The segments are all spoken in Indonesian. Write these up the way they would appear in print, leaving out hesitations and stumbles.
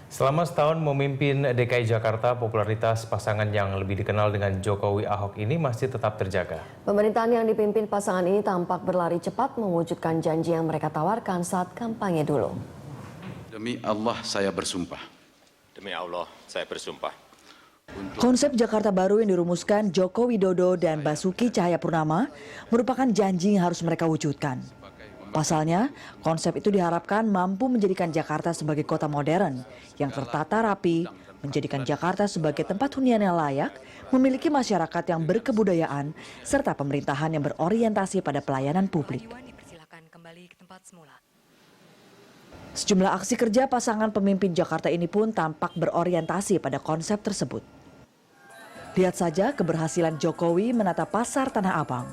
Selama setahun memimpin DKI Jakarta, popularitas pasangan yang lebih dikenal dengan Jokowi Ahok ini masih tetap terjaga. Pemerintahan yang dipimpin pasangan ini tampak berlari cepat mewujudkan janji yang mereka tawarkan saat kampanye dulu. Demi Allah saya bersumpah. Demi Allah saya bersumpah. Konsep Jakarta Baru yang dirumuskan Joko Widodo dan Basuki Cahayapurnama merupakan janji yang harus mereka wujudkan. Pasalnya, konsep itu diharapkan mampu menjadikan Jakarta sebagai kota modern yang tertata rapi, menjadikan Jakarta sebagai tempat hunian yang layak, memiliki masyarakat yang berkebudayaan, serta pemerintahan yang berorientasi pada pelayanan publik. Sejumlah aksi kerja pasangan pemimpin Jakarta ini pun tampak berorientasi pada konsep tersebut. Lihat saja keberhasilan Jokowi menata pasar Tanah Abang.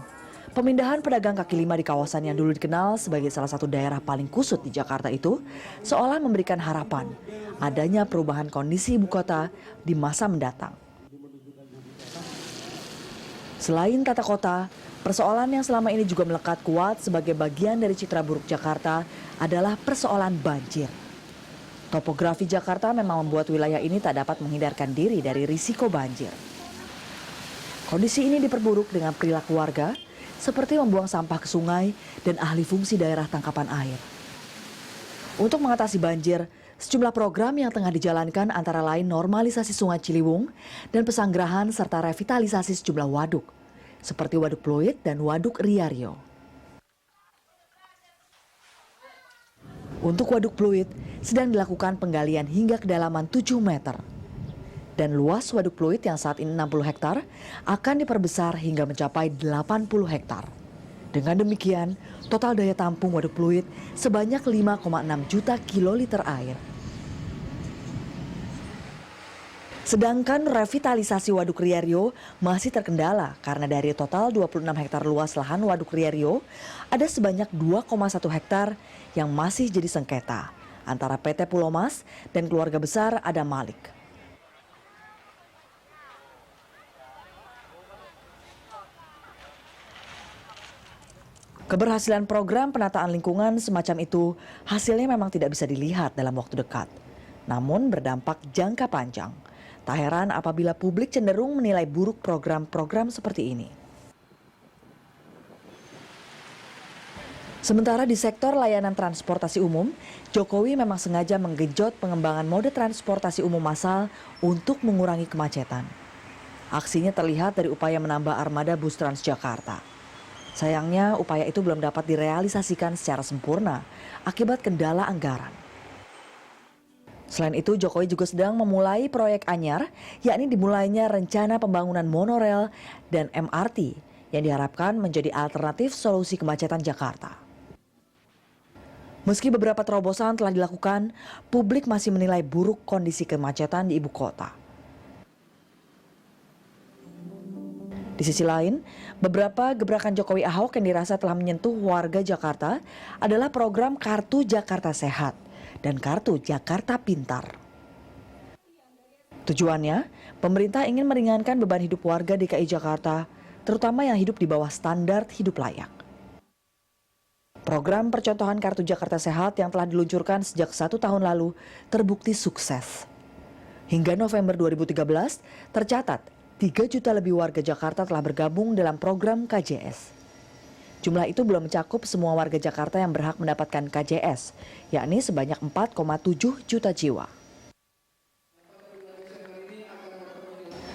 Pemindahan pedagang kaki lima di kawasan yang dulu dikenal sebagai salah satu daerah paling kusut di Jakarta itu seolah memberikan harapan adanya perubahan kondisi ibu kota di masa mendatang. Selain tata kota, persoalan yang selama ini juga melekat kuat sebagai bagian dari citra buruk Jakarta adalah persoalan banjir. Topografi Jakarta memang membuat wilayah ini tak dapat menghindarkan diri dari risiko banjir. Kondisi ini diperburuk dengan perilaku warga, seperti membuang sampah ke sungai dan ahli fungsi daerah tangkapan air. Untuk mengatasi banjir, sejumlah program yang tengah dijalankan antara lain normalisasi Sungai Ciliwung dan pesanggerahan serta revitalisasi sejumlah waduk, seperti Waduk Pluit dan Waduk Riario. Untuk Waduk Pluit, sedang dilakukan penggalian hingga kedalaman 7 meter. Dan luas Waduk Pluit yang saat ini 60 hektar akan diperbesar hingga mencapai 80 hektar. Dengan demikian, total daya tampung Waduk Pluit sebanyak 5,6 juta kiloliter air. Sedangkan revitalisasi Waduk Riario masih terkendala karena dari total 26 hektar luas lahan Waduk Riario, ada sebanyak 2,1 hektar yang masih jadi sengketa antara PT Pulau Mas dan keluarga besar Adam Malik. Keberhasilan program penataan lingkungan semacam itu hasilnya memang tidak bisa dilihat dalam waktu dekat, namun berdampak jangka panjang. Tak heran apabila publik cenderung menilai buruk program-program seperti ini. Sementara di sektor layanan transportasi umum, Jokowi memang sengaja menggenjot pengembangan mode transportasi umum massal untuk mengurangi kemacetan. Aksinya terlihat dari upaya menambah armada bus Transjakarta. Sayangnya upaya itu belum dapat direalisasikan secara sempurna akibat kendala anggaran. Selain itu Jokowi juga sedang memulai proyek anyar, yakni dimulainya rencana pembangunan monorel dan MRT yang diharapkan menjadi alternatif solusi kemacetan Jakarta. Meski beberapa terobosan telah dilakukan, publik masih menilai buruk kondisi kemacetan di ibu kota. Di sisi lain, beberapa gebrakan Jokowi Ahok yang dirasa telah menyentuh warga Jakarta adalah program Kartu Jakarta Sehat dan Kartu Jakarta Pintar. Tujuannya, pemerintah ingin meringankan beban hidup warga DKI Jakarta, terutama yang hidup di bawah standar hidup layak. Program percontohan Kartu Jakarta Sehat yang telah diluncurkan sejak 1 tahun lalu terbukti sukses. Hingga November 2013, tercatat 3 juta lebih warga Jakarta telah bergabung dalam program KJS. Jumlah itu belum mencakup semua warga Jakarta yang berhak mendapatkan KJS, yakni sebanyak 4,7 juta jiwa.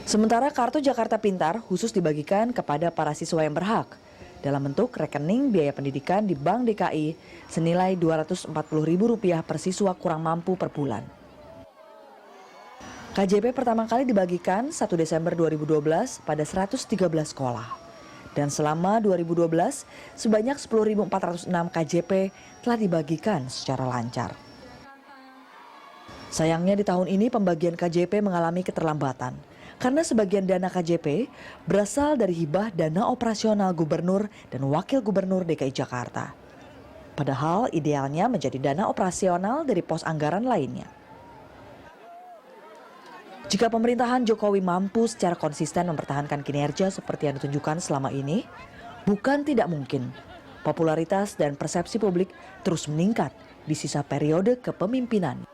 Sementara Kartu Jakarta Pintar khusus dibagikan kepada para siswa yang berhak dalam bentuk rekening biaya pendidikan di Bank DKI senilai Rp240.000 per siswa kurang mampu per bulan. KJP pertama kali dibagikan 1 Desember 2012 pada 113 sekolah. Dan selama 2012, sebanyak 10.406 KJP telah dibagikan secara lancar. Sayangnya di tahun ini pembagian KJP mengalami keterlambatan karena sebagian dana KJP berasal dari hibah dana operasional gubernur dan wakil gubernur DKI Jakarta. Padahal idealnya menjadi dana operasional dari pos anggaran lainnya. Jika pemerintahan Jokowi mampu secara konsisten mempertahankan kinerja seperti yang ditunjukkan selama ini, bukan tidak mungkin popularitas dan persepsi publik terus meningkat di sisa periode kepemimpinan.